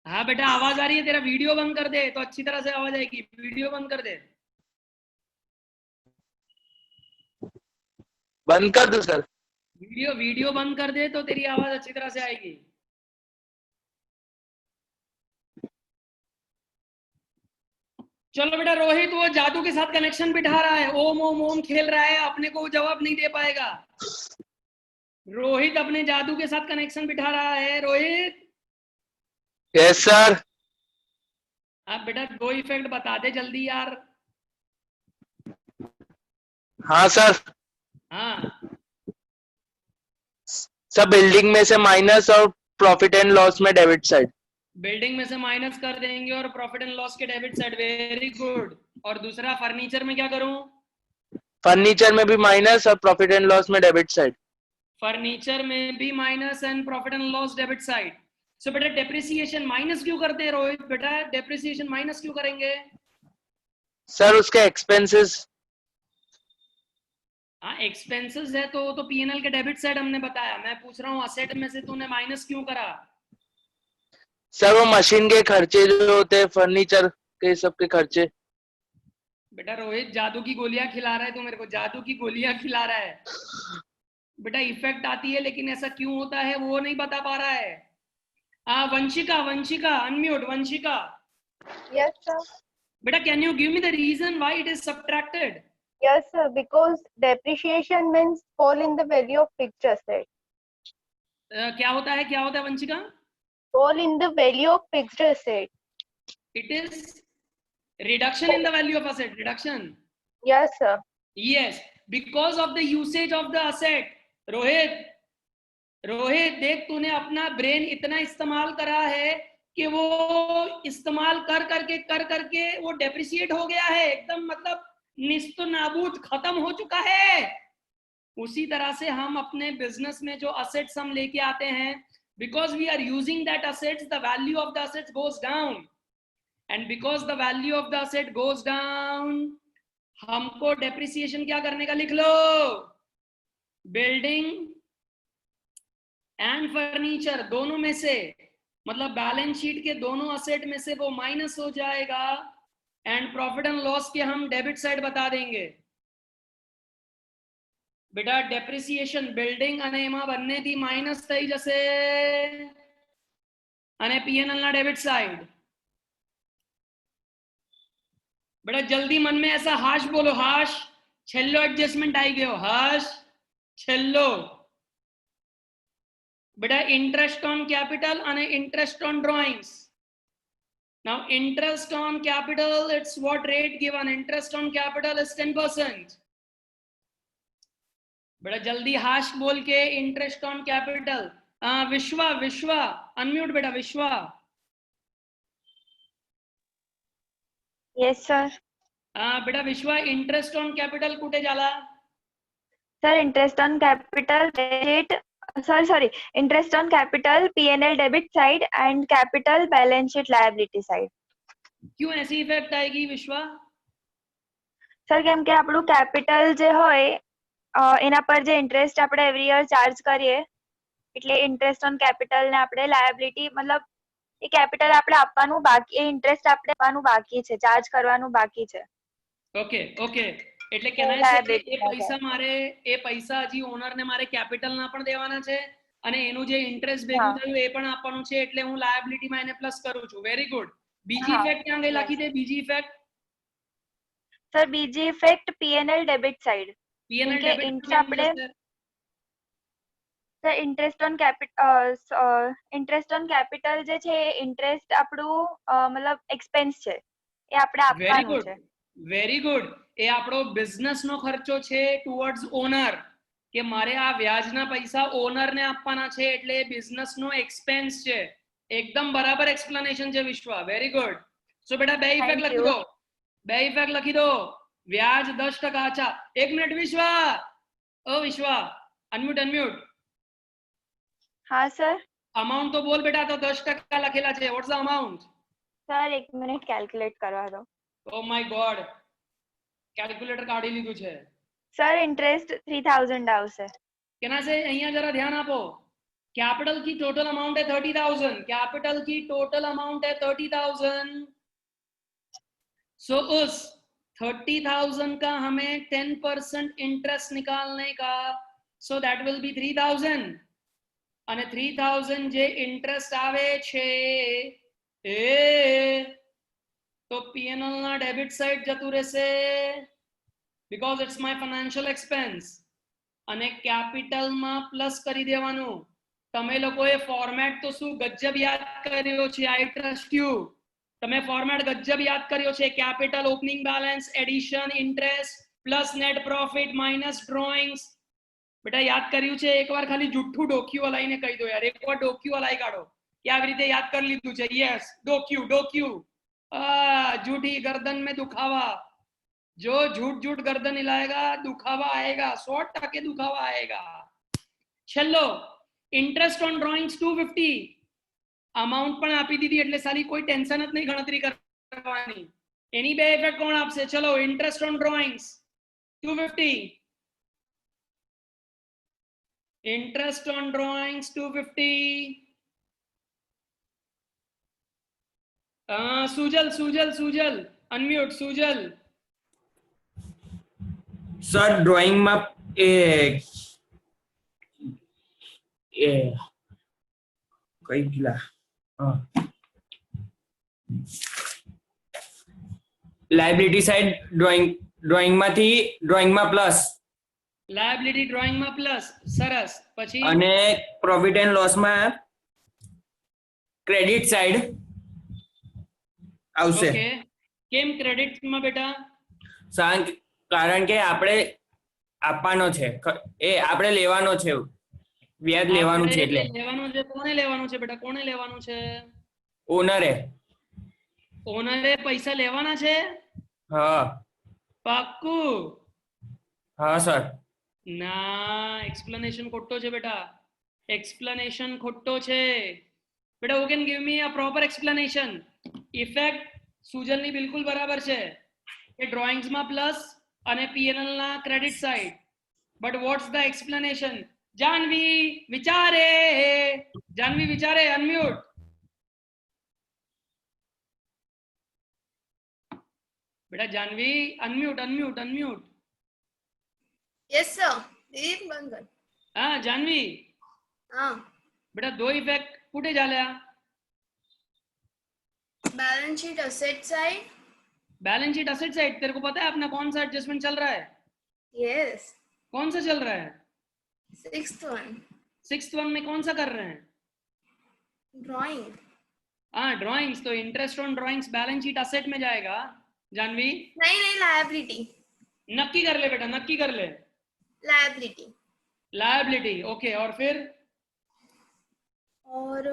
हाँ बेटा आवाज आ रही है, तेरा वीडियो बंद कर दे तो अच्छी तरह से आवाज आएगी, वीडियो बंद कर दे। बंद कर दूं सर? वीडियो बंद कर दे तो तेरी आवाज अच्छी तरह से आएगी। चलो बेटा रोहित वो जादू के साथ कनेक्शन बिठा रहा है, ओम ओम ओम खेल रहा है, अपने को जवाब नहीं दे पाएगा। रोहित अपने जादू के साथ कनेक्शन बिठा रहा है। रोहित। Yes sir. अब बेटा दो इफेक्ट बता दे जल्दी यार। हाँ सर। हाँ सब बिल्डिंग में से माइनस और प्रॉफिट एंड लॉस में डेबिट साइड। बिल्डिंग में से माइनस कर देंगे और प्रॉफिट एंड लॉस के डेबिट साइड, वेरी गुड। और दूसरा फर्नीचर में क्या करूं? फर्नीचर में भी माइनस और प्रॉफिट एंड लॉस में डेबिट साइड। फर्नीचर में भी minus and profit and loss debit side. So बेटा डेप्रिसिएशन माइनस क्यों करते हैं रोहित? बेटा डेप्रिसिएशन माइनस क्यों करेंगे? सर उसके एक्सपेंसेस। हाँ एक्सपेंसेस है तो पीएनएल के डेबिट साइड हमने बताया। मैं पूछ रहा हूँ असेट में से तूने माइनस क्यों करा? सर वो मशीन के खर्चे जो होते हैं, फर्नीचर के सबके खर्चे। बेटा रोहित जादू की गोलियां खिला रहा है तू मेरे को, जादू की गोलियां खिला रहा है। बेटा इफेक्ट आती है लेकिन ऐसा क्यों होता है वो नहीं बता पा रहा है। Vanshika unmute. Vanshika. Yes, sir. बेटा can you give me the reason why it is subtracted? Yes, sir. Because depreciation means fall in the value of fixed asset. क्या होता है Vanshika? Fall in the value of fixed asset. It is reduction in the value of asset. Reduction. Yes, sir. Yes, because of the usage of the asset. Rohit देख तूने अपना brain इतना इस्तेमाल करा है कि वो इस्तेमाल कर करके वो डेप्रिसिएट हो गया है, एकदम मतलब निस्तो नाबूद खत्म हो चुका है। उसी तरह से हम अपने बिजनेस में जो असेट्स हम लेके आते हैं because we are using that assets, the value of the assets goes down, and because the value of the asset goes down, हमको depreciation क्या करने का लिख लो, building and furniture दोनों में से, मतलब बैलेंस शीट के दोनों असेट में से वो माइनस हो जाएगा, एंड प्रॉफिट एंड लॉस के हम डेबिट साइड बता देंगे. बेटा डेप्रिसिएशन बिल्डिंग અને એમાં બંનેથી માઇનસ થઈ જશે અને પીએનએલ ના ડેबिट साइड. बेटा जल्दी मन में ऐसा हाश बोलो, हाश. છેલ્લો એડજસ્ટમેન્ટ આવી ગયો, હાશ છેલ્લો. बेटा interest on capital and interest on drawings. Now interest on capital, it's what rate given. Interest on capital is 10%. बेटा जल्दी हाश बोल के इंटरेस्ट ऑन कैपिटल. विश्वा, विश्वा अनम्यूट बेटा. विश्वा. Yes sir. बेटा विश्वा इंटरेस्ट ऑन कैपिटल कुठे झाला? Sir interest on capital debit, sorry, interest on capital P&L debit side and capital balance sheet liability side. क्यों ऐसी इफेक्ट आएगी विश्वा? સર કેમ કે આપણું કેપિટલ જે હોય એના પર જે ઇન્ટરેસ્ટ આપણે એવરી યર ચાર્જ કરીએ, એટલે ઇન્ટરેસ્ટ ઓન કેપિટલ ને આપણે લાયબિલિટી, મતલબ એ કેપિટલ આપણે આપવાનું બાકી, એ ઇન્ટરેસ્ટ આપણે આપવાનું બાકી છે, ચાર્જ કરવાનું બાકી છે. ઓકે ઓકે, એટલે કહેવાય છે કે એ પૈસા હજી ઓનર ને મારે કેપિટલ ના પણ દેવાના છે અને એનું જે ઇન્ટરેસ્ટ ભેગું થયું એ પણ આપવાનું છે, એટલે હું લાયબિલિટી માં એને પ્લસ કરું છું. Very good. બીજી ઇફેક્ટ ક્યાં ગઈ લખી દે? બીજી ઇફેક્ટ સર બીજી effect P&L debit side. P&L debit આપણે સર ઇન્ટરેસ્ટ ઓન કેપિટલ જે છે એ ઇન્ટરેસ્ટ આપણું મતલબ એક્સપેન્સ છે, એ આપણે આપવાનું છે. Very good. એ આપણો બિઝનેસ નો ખર્ચો છે ટુવર્ડ્સ ઓનર, કે મારે આ વ્યાજના પૈસા ઓનર ને આપવાના છે, એટલે બિઝનેસ નો એક્સપેન્સ છે. એકદમ બરાબર એક્સપ્લેનેશન છે વિશ્વા. Very good. સો બેટા બે ઇફેક્ટ લખી દો, બે ઇફેક્ટ લખી દો. વ્યાજ 10%. અચ્છા એક મિનિટ વિશ્વા, ઓ વિશ્વા અનમ્યુટ અનમ્યુટ. હા સર. અમાઉન્ટ તો બોલ બેટા. તો 10% લખેલા છે. What's the amount? સર એક મિનિટ કેલ્ક્યુલેટ કરવા દો. ઓ માય ગોડ, કેલ્ક્યુલેટર કાઢી લીધું છે. સર ઇન્ટરેસ્ટ 3000 આવશે. કેના છે? અહીંયા જરા ધ્યાન આપો. कैपिटल की टोटल अमाउंट है 30,000. कैपिटल की टोटल अमाउंट है 30,000. सो उस 30,000 का हमें 10% इंटरेस्ट निकालने का, सो दैट विल बी 3,000. અને 3,000 જે ઇન્ટરેસ્ટ આવે છે એ તો પીએનએલ ના ડેબિટ સાઇડ જતું રહેશે, because it's my financial expense, અને કેપિટલ માં પ્લસ કરી દેવાનું. તમે લોકોએ ફોર્મેટ તો શું ગજબ યાદ કર્યો છે. આઈ ટ્રસ્ટ યુ. તમે ફોર્મેટ ગજબ યાદ કર્યો છે. Capital, opening balance, addition, interest plus net profit minus drawings. બેટા યાદ કર્યું છે? એકવાર ખાલી જુઠ્ઠું ડોક્યુ હલાઈને કહી દો યાર. એકવાર ડોક્યુ હલાઈ કાઢો કે આવી રીતે યાદ કરી લીધું છે. યસ, ડોક્યુ ડોક્યુ. झूठी गर्दन में दुखावा. जो झूठ झूठ गर्दन हिलाएगा दुखावा आएगा, 100% दुखावा आएगा. चलो इंटरेस्ट ऑन ड्रॉइंग्स 250. अमाउंट પણ આપી દીધી એટલે સાલી કોઈ ટેન્શન જ નહીં ગણતરી કરવાની. એની બે ઇફેક્ટ કોણ આપશે? ચલો interest on drawings 250. Interest on drawings 250. Sujal Sujal Sujal unmute. Sujal sir drawing में कई गिला लायबिलिटी साइड ड्राइंग में प्लस लायबिलिटी ड्राइंग में प्लस. सरस. પછી અને પ્રોફિટ એન્ડ લોસ માં ક્રેડિટ સાइड આવશે. ઓકે. કેમ ક્રેડિટ માં બેટા? કારણ કે આપણે આપવાનો છે, એ આપણે લેવાનો છે, વ્યાજ લેવાનું છે, એટલે લેવાનું છે. કોને લેવાનું છે બેટા? કોને લેવાનું છે? ઓનરે. ઓનરે પૈસા લેવાના છે? હા. પાક્કું? હા સર. ના, એક્સપ્લેનેશન ખોટો છે બેટા. explanation ખોટો છે બેટા. who can give me a proper explanation? effect સુજલની બિલકુલ બરાબર છે કે drawings માં પ્લસ અને P&L ના credit side. but what's the explanation? Janvi વિચારે unmute. बेटा जानवी unmute. यस सर दीदी बंद कर. हाँ जानवी हाँ बेटा दो इफेक्ट कुठे झाल्या? Balance sheet asset side. Balance sheet asset side तेरे को पता है अपना कौन सा एडजस्टमेंट चल रहा है? यस कौन सा चल रहा है? 6th वन में कौन सा कर रहे हैं? ड्राइंग. हाँ ड्राइंग्स. तो interest on drawings balance sheet asset में जाएगा जानवी. नहीं लायबिलिटी. नक्की कर ले बेटा, नक्की कर ले. Liability okay. और फिर और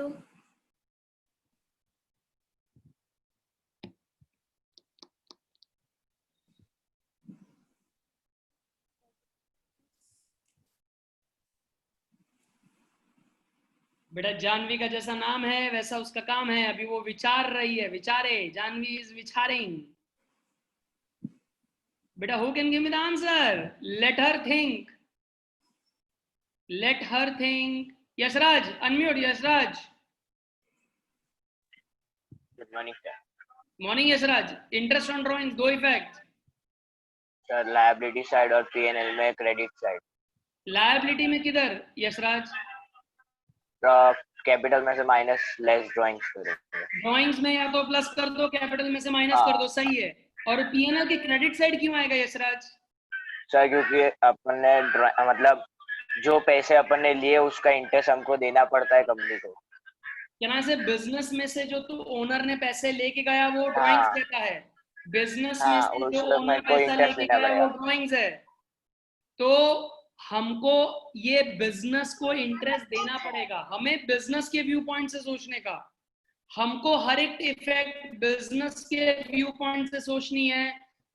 बेटा जानवी का जैसा नाम है वैसा उसका काम है. अभी वो विचार रही है. विचारे. जानवी इज विचारिंग. बेटा who can give me the answer? let her think. Yashraj unmute. Yashraj. Good morning sir. Morning Yashraj. Interest on drawings दो इफेक्ट सर लायबिलिटी साइड और P&L में क्रेडिट साइड. लायबिलिटी में किधर यशराज? कैपिटल में से माइनस लेस ड्राइंग्स करो. ड्राइंग्स में या तो प्लस कर दो, कैपिटल में से माइनस कर दो. सही है. और P&L के क्रेडिट साइड क्यों आएगा यशराज? सर क्योंकि अपन ने मतलब जो पैसे अपन ने लिए उसका इंटरेस्ट हमको देना पड़ता है कंपनी को. क्या से बिजनेस में से जो तू ओनर ने पैसे लेके गया वो ड्राइंग्स देता है. बिजनेस में से जो ओनर पैसा लेके गया वो ड्राइंग्स है. तो हमको ये बिजनेस को इंटरेस्ट देना पड़ेगा. हमें बिजनेस के व्यू पॉइंट से सोचने का. हमको हर एक इफेक्ट बिजनेस के व्यू पॉइंट से सोचनी है.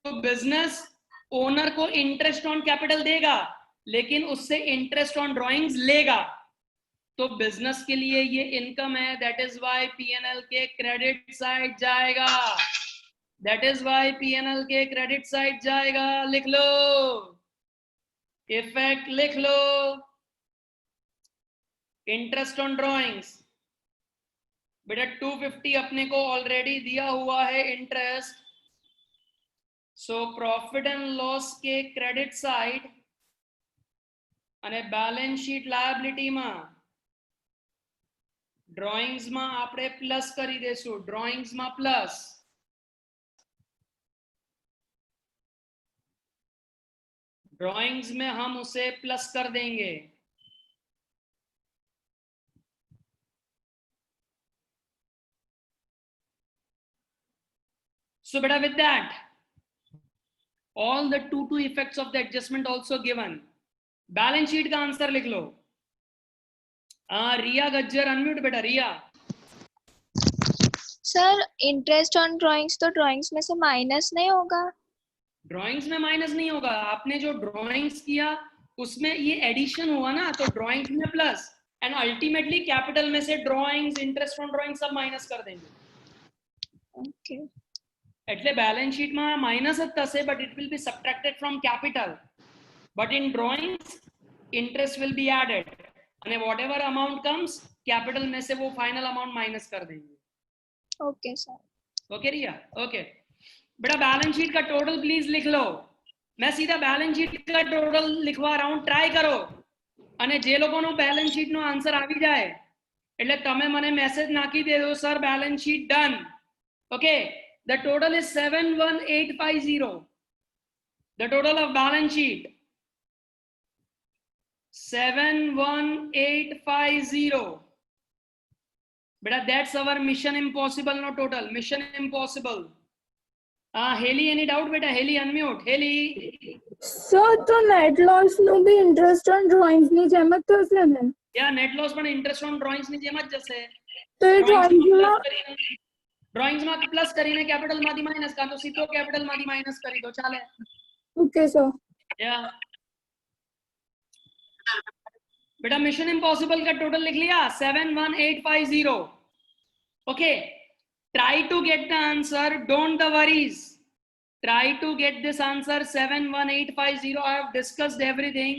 तो बिजनेस ओनर को इंटरेस्ट ऑन कैपिटल देगा लेकिन उससे इंटरेस्ट ऑन ड्राइंग्स लेगा. तो बिजनेस के लिए ये इनकम है. दैट इज वाई P&L के क्रेडिट साइड जाएगा. दैट इज वाई P&L के क्रेडिट साइड जाएगा. लिख लो इफेक्ट, लिख लो इंटरेस्ट ऑन ड्राइंग्स. बेटा 250 अपने को ऑलरेडी दिया हुआ है interest. So profit and loss के क्रेडिट साइड અને બેલેન્સ શીટ લાયબિલિટી માં ડ્રોઈંગ્સ માં આપણે પ્લસ કરી દેશું. ડ્રોઈંગ્સ માં પ્લસ. ड्राइंग्स में हम उसे प्लस कर देंगे. So beta with that all the two effects of the adjustment also given. Balance sheet का आंसर लिख लो. रिया गज्जर अनम्यूट बेटा. रिया. सर इंटरेस्ट ऑन ड्राइंग्स तो ड्राइंग्स में से माइनस नहीं होगा? ड्राइंग्स में माइनस नहीं होगा. आपने जो ड्राइंग्स किया उसमें ये एडिशन हुआ ना. तो ड्राइंग्स में प्लस एंड अल्टीमेटली कैपिटल में से ड्राइंग्स इंटरेस्ट ऑन ड्राइंग्स सब माइनस कर देंगे. ओके. એટલે બેલેન્સ શીટમાં માઇનસ જ થશે but it will be subtracted from capital. But in drawings interest will be added અને whatever amount comes कैपिटल में से वो फाइनल अमाउंट माइनस कर देंगे. Okay sir. Okay Riya. Okay बेटा बैलेंस शीट का टोटल प्लीज लिख लो. मैं सीधा बैलेंस शीट का टोटल लिखवा रहा हूं. ट्राई करो અને જે લોકોનો બેલેન્સ શીટ નો આન્સર આવી જાય એટલે તમે મને મેસેજ નાખી દેજો sir balance sheet done. Okay the total is 71850. the total of balance sheet 71850. beta that's our mission impossible no total mission impossible. Heli any doubt beta? Heli unmute. Heli. Sir તો net loss નું બી ઇન્ટરેસ્ટ ઓન ડ્રોઈંગ્સ ની જેમ જ થશે ને? યા net loss પણ interest on drawings ની જેમ જ જશે. તો એ ડ્રોઈંગ્સ માં પ્લસ કરીને કેપિટલ માંથી માઈનસ કાં તો સીધો કેપિટલ માંથી માઈનસ કરી દો ચાલે. Okay sir. યા बेटा मिशन इम्पॉसिबल का टोटल लिख लिया 71850. Okay, try to get the answer, don't the worries. Try to get this answer 71850. I have discussed everything.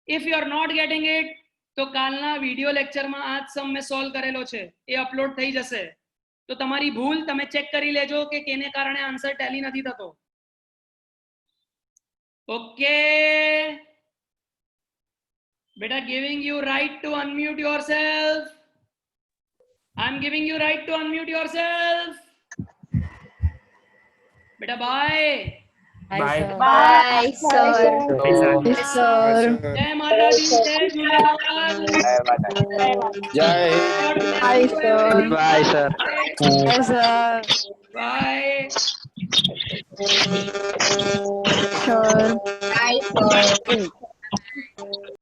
If you are not getting it, તો કાલના વિડિયો લેક્ચરમાં આ જ સમ મેં સોલ્વ કરેલો છે, એ અપલોડ થઈ જશે. તો તમારી ભૂલ તમે ચેક કરી લેજો કે કેને કારણે આન્સર ટેલી નથી થતો. ઓકે બેટા, giving you right to unmute yourself. I am giving you right to unmute yourself. बेटा बाय. Bye Bye, sir. जय माता दी, जय झूलेलाल. जय Hi, sir. Bye sir. Hi, sir. Bye.